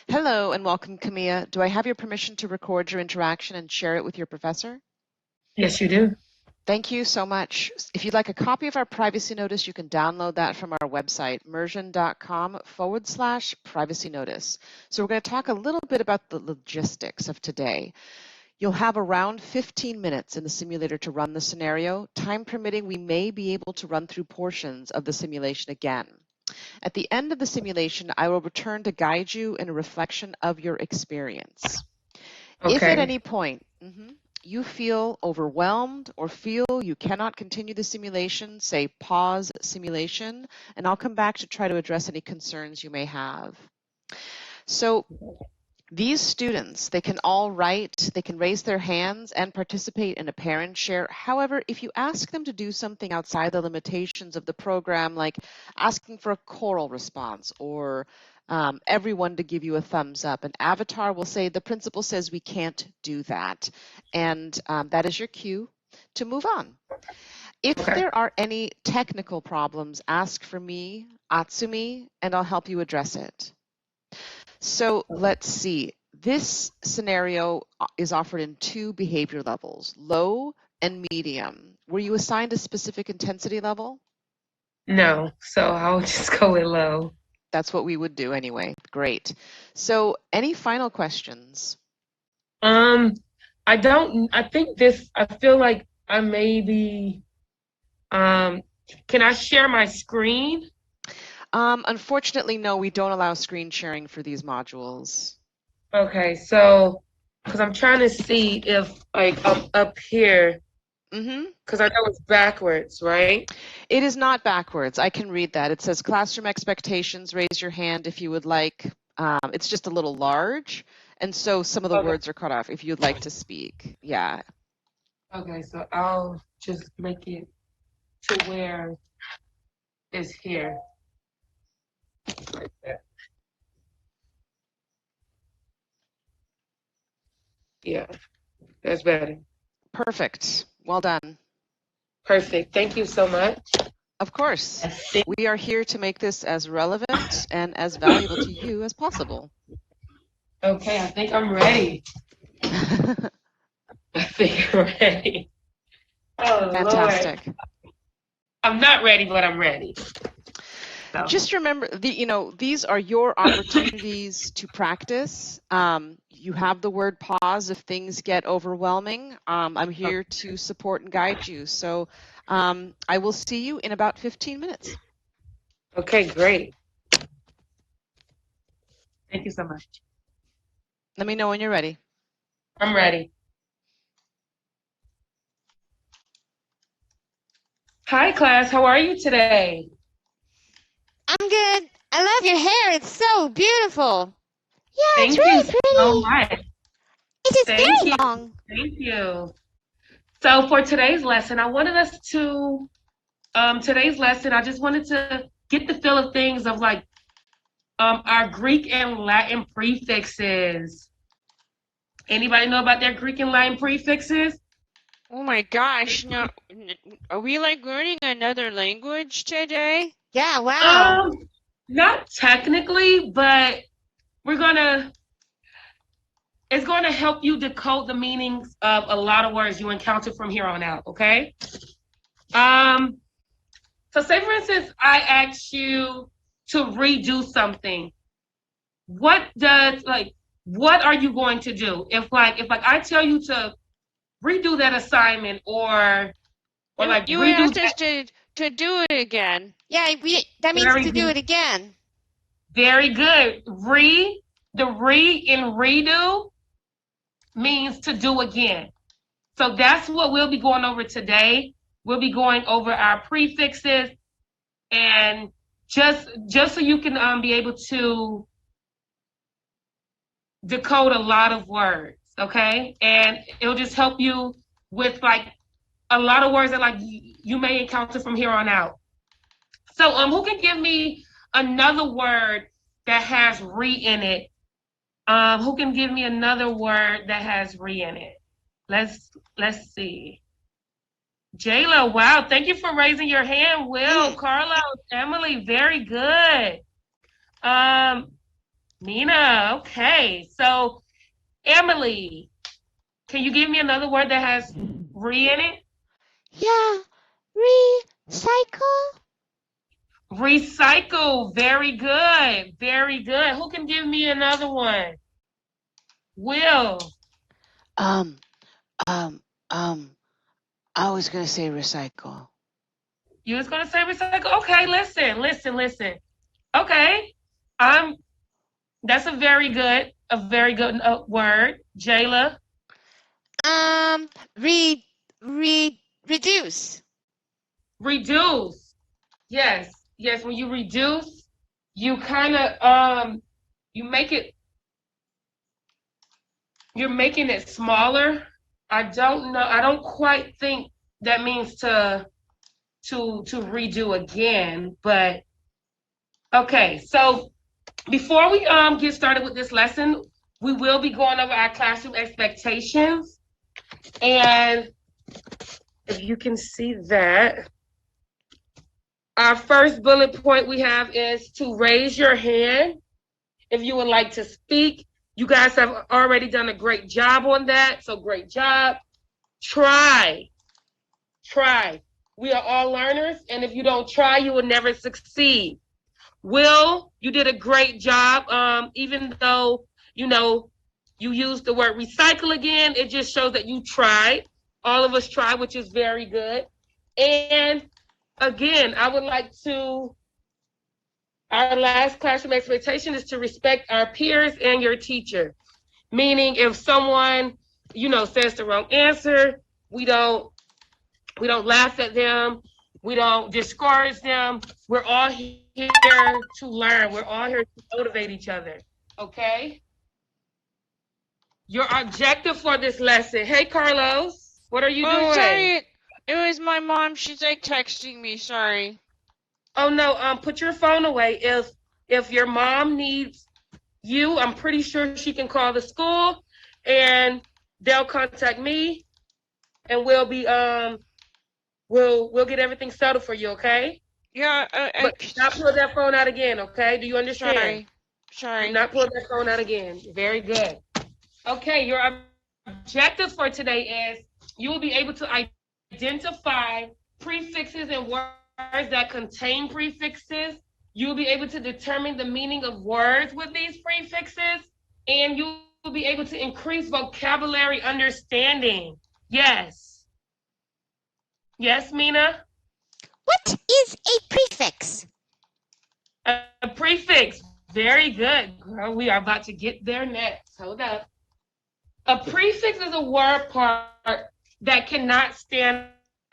Hello and welcome, Kamea. Do I have your permission to record your interaction and share it with your professor? Yes, you do. Thank you so much. If you'd like a copy of our privacy notice, you can download that from our website, mursion.com/privacy notice. So we're going to talk a little bit about the logistics of today. You'll have around 15 minutes in the simulator to run the scenario. Time permitting, we may be able to run through portions of the simulation again. At the end of the simulation, I will return to guide you in a reflection of your experience. If at Okay. any point you feel overwhelmed or feel you cannot continue the simulation, say pause simulation, and I'll come back to try to address any concerns you may have. So these students, they can all write, they can raise their hands and participate in a parent share. However, if you ask them to do something outside the limitations of the program, like asking for a choral response or everyone to give you a thumbs up, an avatar will say, the principal says we can't do that. And that is your cue to move on. If Okay. there are any technical problems, ask for me, Atsumi, and I'll help you address it. So let's see. This scenario is offered in two behavior levels, low and medium. Were you assigned a specific intensity level? No, so I'll just go with low. That's what we would do anyway. Great. So any final questions? I don't, I feel like I maybe, can I share my screen? Unfortunately, no, we don't allow screen sharing for these modules. Okay, so, because I'm trying to see if, like, I'm up here, because I know it's backwards, right? It is not backwards. I can read that. It says classroom expectations. Raise your hand if you would like. It's just a little large, and so some of the words are cut off if you'd like to speak. Yeah. Okay, so I'll just make it to where it's here. Like that. Yeah, that's better. Perfect. Well done. Perfect. Thank you so much. Of course. We are here to make this as relevant and as valuable to you as possible. Okay, I think I'm ready. I think I'm ready. Oh, Fantastic. Lord. I'm not ready, but I'm ready. So. Just remember, these are your opportunities to practice. You have the word pause if things get overwhelming. I'm here to support and guide you. So I will see you in about 15 minutes. Okay, great. Thank you so much. Let me know when you're ready. I'm ready. Hi, class. How are you today? I'm good. I love your hair. It's so beautiful. Yeah, Thank it's really you pretty. so much. It is Thank very you. long. Thank you. So for today's lesson, I wanted us to, I just wanted to get the feel of things of like our Greek and Latin prefixes. Anybody know about their Greek and Latin prefixes? Oh my gosh, no, are we like learning another language today? Yeah, wow. Not technically, but it's gonna help you decode the meanings of a lot of words you encounter from here on out, okay? So say for instance, I ask you to redo something. What are you going to do? If I tell you to redo that assignment or like you redo asked us to do it again. Yeah, that means to do it again. Very good. The re in redo means to do again. So that's what we'll be going over today. We'll be going over our prefixes and just so you can be able to decode a lot of words, okay? And it'll just help you with like a lot of words that like you may encounter from here on out. So who can give me another word that has re in it? Who can give me another word that has re in it? Let's see. Jayla, wow, thank you for raising your hand. Will, Carlos, Emily, very good. Mina, okay. So, Emily, can you give me another word that has re in it? Yeah. Recycle. Recycle. Very good. Very good. Who can give me another one? Will. Um, um, um, I was gonna say recycle. You was gonna say recycle? Okay, listen. Okay. I'm that's a very good word. Jayla. Um. Reduce. Reduce. Yes. When you reduce, you kind of you make it you're making it smaller. I don't know. I don't quite think that means to redo again, but okay. So before we get started with this lesson, we will be going over our classroom expectations. And if you can see that, our first bullet point we have is to raise your hand if you would like to speak. You guys have already done a great job on that, so great job. Try. We are all learners, and if you don't try, you will never succeed. Will, you did a great job. Even though, you used the word recycle again, it just shows that you tried. All of us tried, which is very good. And again, our last classroom expectation is to respect our peers and your teacher. Meaning if someone, says the wrong answer, we don't laugh at them. We don't discourage them. We're all here to learn. We're all here to motivate each other. Okay? Your objective for this lesson. Hey, Carlos, what are you Oh, doing? sorry. It was my mom. She's like texting me. Sorry. Oh no, put your phone away. If your mom needs you, I'm pretty sure she can call the school and they'll contact me and we'll get everything settled for you, okay? Yeah. But do not pull that phone out again, okay? Do you understand? Do Sorry. not pull that phone out again. Very good. Okay, your objective for today is you will be able to identify prefixes and words that contain prefixes. You will be able to determine the meaning of words with these prefixes, and you will be able to increase vocabulary understanding. Yes. Yes, Mina? What is a prefix? A prefix. Very good, girl. We are about to get there next. Hold up. A prefix is a word part that cannot stand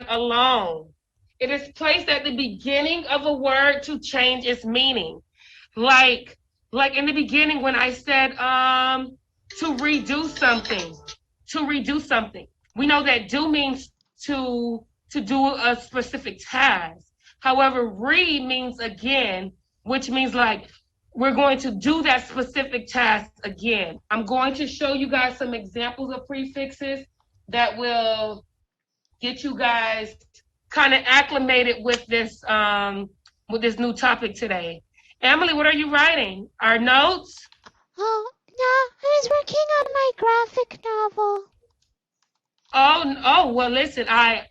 alone. It is placed at the beginning of a word to change its meaning. Like in the beginning when I said to redo something. To redo something. We know that do means to do a specific task. However, re means again, which means like we're going to do that specific task again. I'm going to show you guys some examples of prefixes that will get you guys kind of acclimated with this new topic today. Emily, what are you writing? Our notes? Oh, no, I was working on my graphic novel. Oh, well, listen, I'm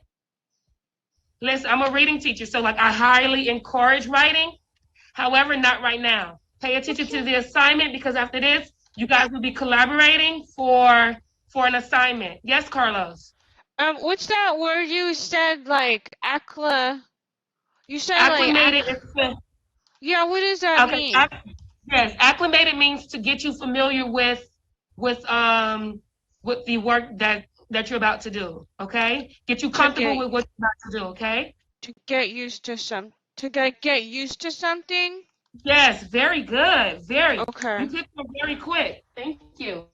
a reading teacher, so like I highly encourage writing. However, not right now. Pay attention to the assignment because after this, you guys will be collaborating for an assignment. Yes, Carlos. What's that word you said? Like You said Acclimated. Yeah. What does that Okay. mean? Yes, acclimated means to get you familiar with the work that you're about to do. Okay, get you comfortable with what you're about to do. Okay. To get used to get used to something. Yes, very good. Very. Okay. You did it very quick. Thank you.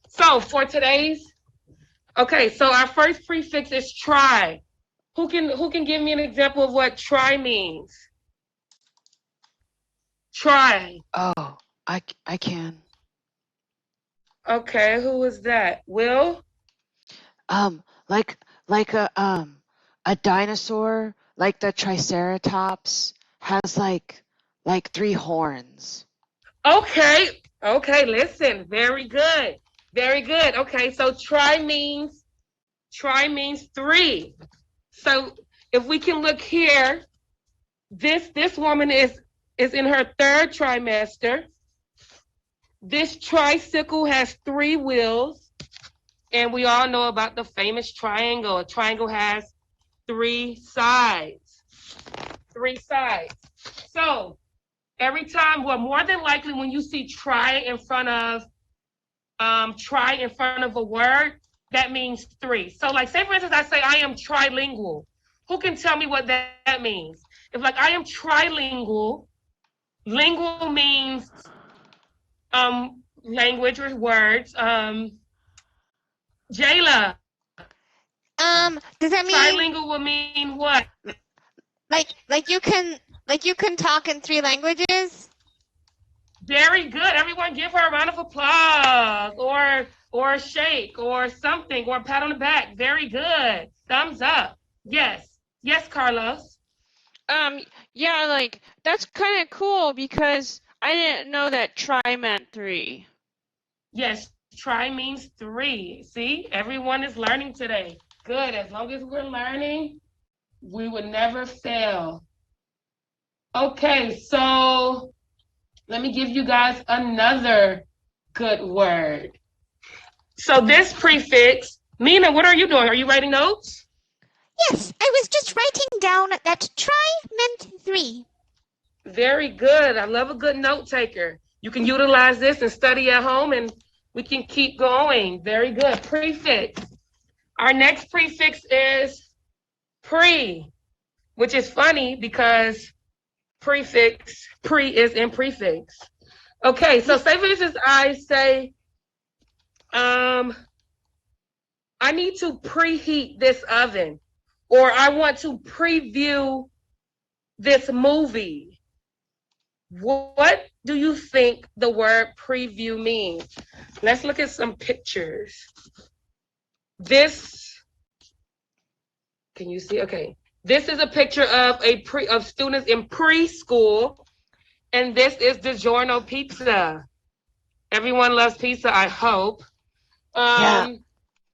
So for today's, so our first prefix is try. Who can give me an example of what try means? Try. Oh, I can. Okay, who was that? Will? Like a dinosaur, like the Triceratops, has like 3 horns. Okay. Okay, listen. Very good. Very good. Okay, so try means three. So if we can look here, this woman is in her third trimester. This tricycle has 3 wheels, and we all know about the famous triangle. A triangle has 3 sides. 3 sides. So every time, well, more than likely, when you see try in front of a word, that means 3. So, like, say for instance, I say I am trilingual. Who can tell me what that means? If like I am trilingual, lingual means language or words. Jayla, Does that mean trilingual will mean what? like you can talk in 3 languages? Very good. Everyone give her a round of applause or a shake or something or a pat on the back. Very good. Thumbs up. Yes. Yes, Carlos. Yeah, like that's kind of cool because I didn't know that try meant 3. Yes, try means 3. See, everyone is learning today. Good. As long as we're learning, we would never fail. Okay, so let me give you guys another good word. So this prefix, Mina, what are you doing? Are you writing notes? Yes, I was just writing down that try meant 3. Very good. I love a good note taker. You can utilize this and study at home, and we can keep going. Very good. Prefix. Our next prefix is pre, which is funny because pre is in prefix. Okay, so say for instance, I say, I need to preheat this oven, or I want to preview this movie. What do you think the word preview means? Let's look at some pictures. This, can you see? Okay. This is a picture of of students in preschool, and this is DiGiorno pizza. Everyone loves pizza, I hope. Yeah.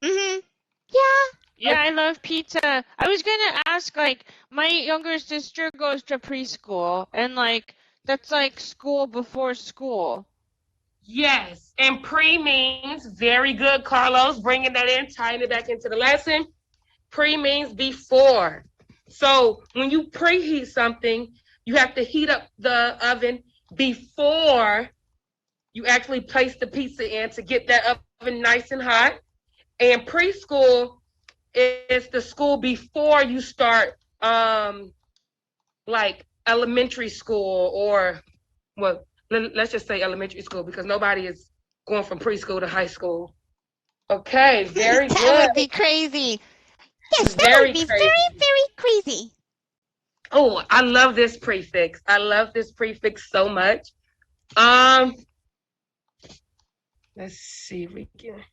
Mhm. Yeah. Yeah, I love pizza. I was gonna ask, like, my younger sister goes to preschool, and like that's like school before school. Yes, and pre means very good, Carlos, bringing that in, tying it back into the lesson. Pre means before. So when you preheat something, you have to heat up the oven before you actually place the pizza in to get that oven nice and hot. And preschool is the school before you start like elementary school, or well, let's just say elementary school because nobody is going from preschool to high school. Okay, very That good. would be crazy. Yes, that Very would be crazy. very crazy. Oh, I love this prefix. I love this prefix so much. Let's see if we can.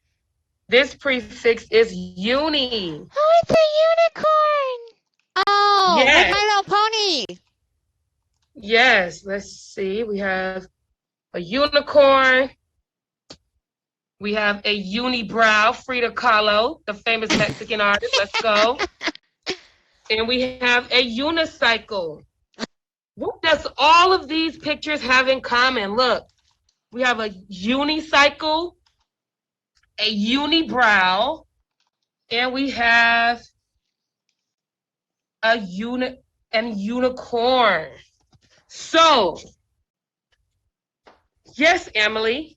This prefix is uni. Oh, it's a unicorn. Oh, like Yes. My Little Pony. Yes, let's see. We have a unicorn. We have a unibrow, Frida Kahlo, the famous Mexican artist. Let's go. And we have a unicycle. What does all of these pictures have in common? Look, we have a unicycle, a unibrow, and we have a unicorn. So, yes, Emily.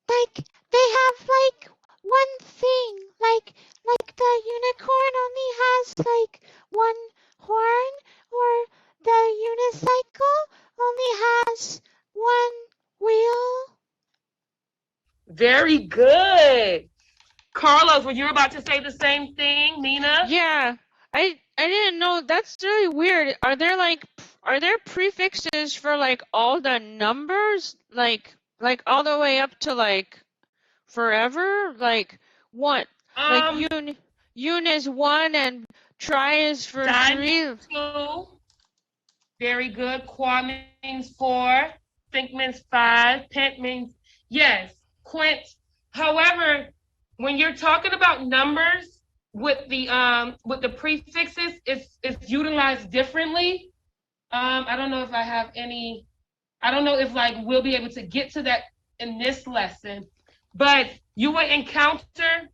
Like they have like one thing, like the unicorn only has like one horn, or the unicycle only has one wheel. Very good. Carlos, were you about to say the same thing, Nina? Yeah, I didn't know. That's really weird. Are there prefixes for like all the numbers, like all the way up to like forever? Like what? Like un is 1 and try is for 3. Two. Very good. Qua means 4. Think means 5. Pent means yes. Quint. However, when you're talking about numbers with the prefixes, it's utilized differently. I don't know if I have any. I don't know if like we'll be able to get to that in this lesson, but you will encounter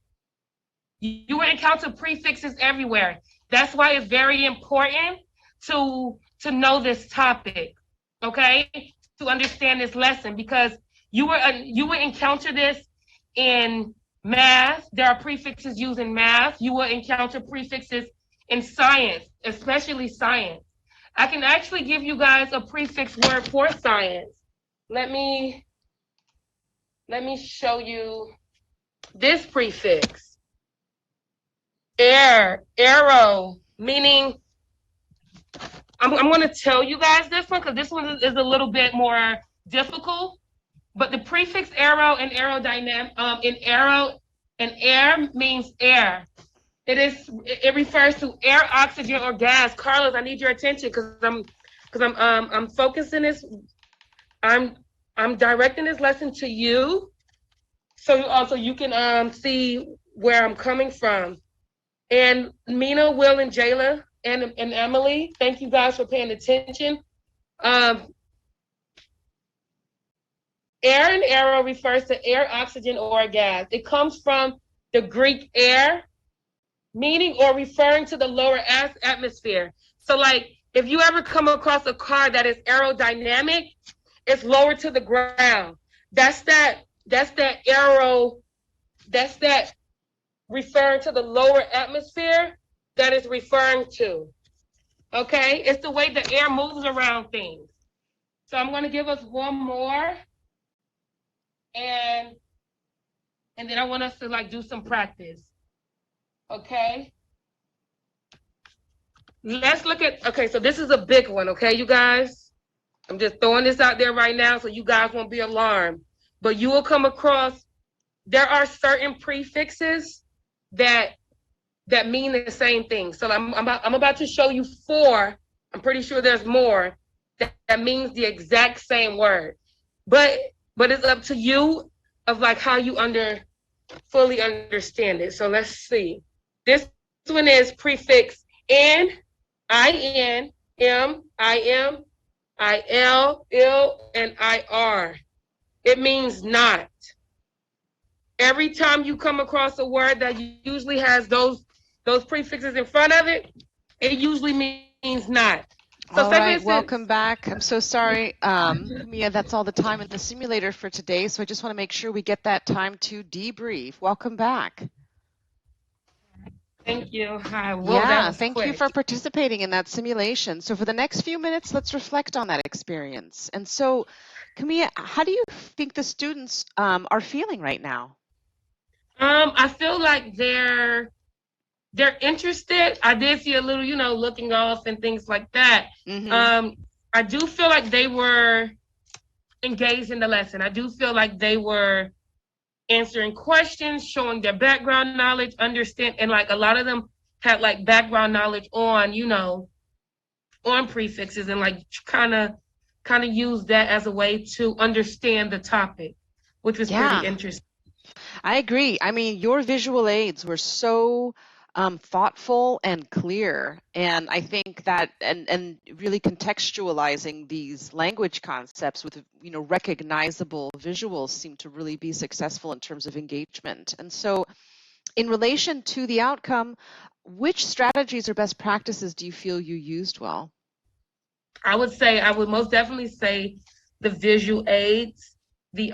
prefixes everywhere. That's why it's very important to know this topic, okay? To understand this lesson, because you will encounter this in math. There are prefixes used in math. You will encounter prefixes in science, especially science. I can actually give you guys a prefix word for science. Let me show you this prefix. Arrow, meaning, I'm going to tell you guys this one because this one is a little bit more difficult. But the prefix arrow and air means air. It refers to air, oxygen, or gas. Carlos, I need your attention because I'm focusing this. I'm directing this lesson to you, so you can see where I'm coming from. And Mina, Will, and Jayla, and Emily, thank you guys for paying attention. Air and arrow refers to air, oxygen, or gas. It comes from the Greek air, meaning or referring to the lower atmosphere. So like if you ever come across a car that is aerodynamic, it's lower to the ground. That's that arrow, that's that referring to the lower atmosphere that is referring to. Okay? It's the way the air moves around things. So I'm going to give us one more. And then I want us to like do some practice. Okay? Let's look at, okay, so this is a big one, okay, you guys? I'm just throwing this out there right now so you guys won't be alarmed. But you will come across, there are certain prefixes that mean the same thing. So I'm about to show you 4. I'm pretty sure there's more that means the exact same word. But it's up to you of like how you fully understand it. So let's see. This one is prefix N, I-N, M, I-M, I-L, ill, and I-R. It means not. Every time you come across a word that usually has those prefixes in front of it, it usually means not. So all right, welcome back. I'm so sorry, Kamea, that's all the time in the simulator for today, so I just want to make sure we get that time to debrief. Welcome back. Thank you. Hi. Yeah, thank you for participating in that simulation. So for the next few minutes, let's reflect on that experience. And so, Kamea, how do you think the students are feeling right now? I feel like they're interested. I did see a little, looking off and things like that. Mm-hmm. I do feel like they were engaged in the lesson. I do feel like they were answering questions, showing their background knowledge, and like a lot of them had like background knowledge on, on prefixes and like kind of use that as a way to understand the topic, which was pretty interesting. I agree. I mean, your visual aids were so thoughtful and clear, and I think that and really contextualizing these language concepts with recognizable visuals seem to really be successful in terms of engagement. And so, in relation to the outcome, which strategies or best practices do you feel you used well? I would most definitely say the visual aids, the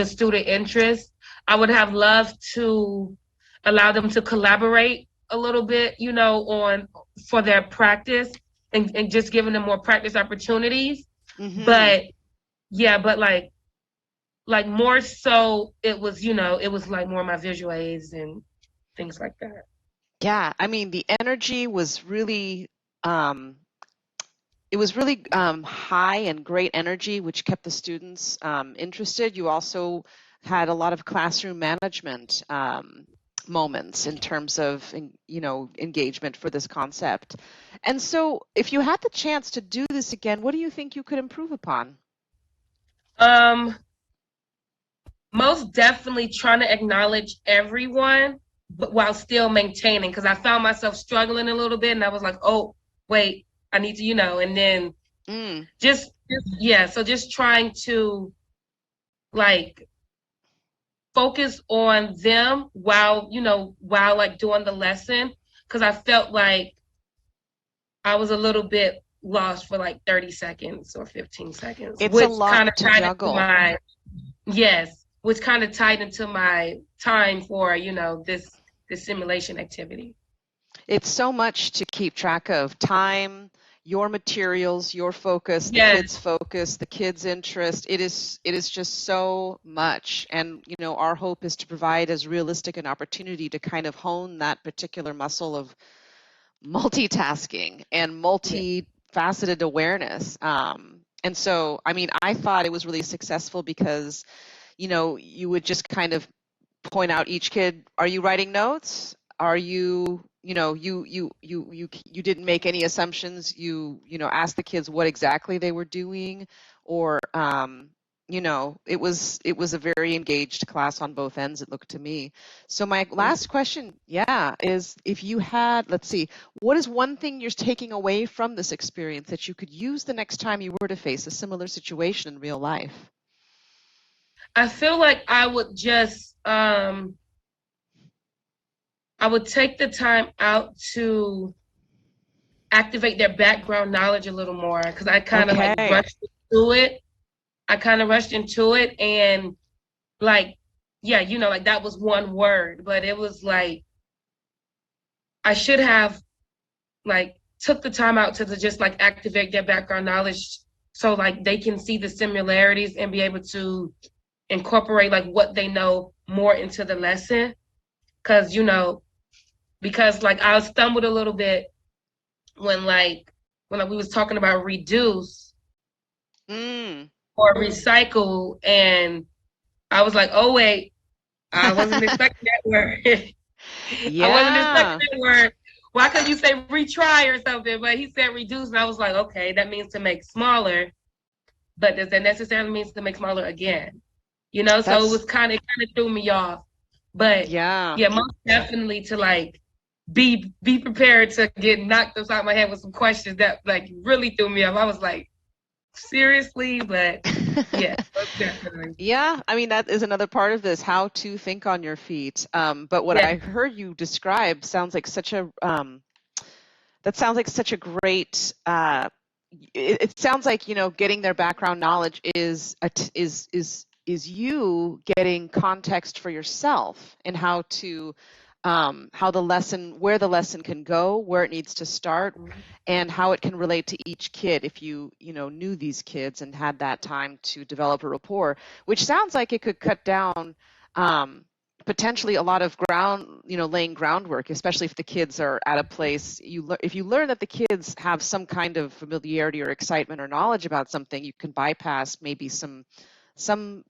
student interest. I would have loved to allow them to collaborate a little bit, for their practice and just giving them more practice opportunities. Mm-hmm. But like more so it was, it was like more my visual aids and things like that. Yeah, I mean, the energy was really high and great energy, which kept the students interested. You also had a lot of classroom management moments in terms of, engagement for this concept. And so if you had the chance to do this again, what do you think you could improve upon? Most definitely trying to acknowledge everyone, but while still maintaining, because I found myself struggling a little bit, and I was like, oh, wait, I need to, and then so just trying to like focus on them while like doing the lesson, because I felt like I was a little bit lost for like 30 seconds or 15 seconds. It's which a lot kind of to tied juggle. into which kind of tied into my time for, this simulation activity. It's so much to keep track of. Time, your materials, your focus, the kids' focus, the kids' interest. It is just so much. And, our hope is to provide as realistic an opportunity to kind of hone that particular muscle of multitasking and multifaceted awareness. And so, I thought it was really successful because, you would just kind of point out each kid, are you writing notes? Are you, you didn't make any assumptions. You asked the kids what exactly they were doing, or, it was a very engaged class on both ends, it looked to me. So my last question, is if you had, let's see, what is one thing you're taking away from this experience that you could use the next time you were to face a similar situation in real life? I feel like I would just, I would take the time out to activate their background knowledge a little more, because I kind of rushed into it. And like, like that was one word, but it was like, I should have like took the time out to just like activate their background knowledge, so like they can see the similarities and be able to incorporate like what they know more into the lesson. Because like I stumbled a little bit when we was talking about reduce or recycle, and I was like, oh wait, I wasn't expecting that word. Yeah. I wasn't expecting that word. Why couldn't you say retry or something? But he said reduce, and I was like, okay, that means to make smaller, but does that necessarily mean to make smaller again? So it was kind of threw me off. But most definitely to like be prepared to get knocked upside my head with some questions that like really threw me off. I was like, seriously? But yeah, most definitely. Yeah, that is another part of this, how to think on your feet. But what I heard you describe sounds like such a great. It sounds like getting their background knowledge is you getting context for yourself and how to where the lesson can go, where it needs to start, and how it can relate to each kid if you knew these kids and had that time to develop a rapport, which sounds like it could cut down potentially a lot of laying groundwork, especially if the kids are at a place, if you learn that the kids have some kind of familiarity or excitement or knowledge about something, you can bypass maybe some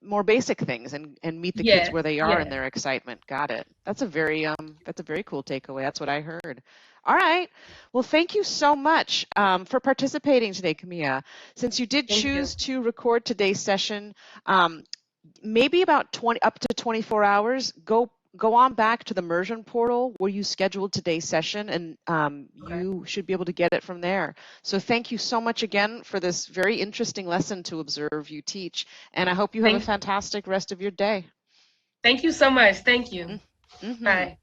more basic things and meet the kids where they are in their excitement. Got it. That's a very cool takeaway. That's what I heard. All right. Well, thank you so much for participating today, Kamea. Since you did choose to record today's session, maybe about up to 24 hours, go on back to the Mursion portal where you scheduled today's session, and you should be able to get it from there. So thank you so much again for this very interesting lesson to observe you teach, and I hope you have a fantastic rest of your day. Thank you so much. Thank you. Mm-hmm. Bye.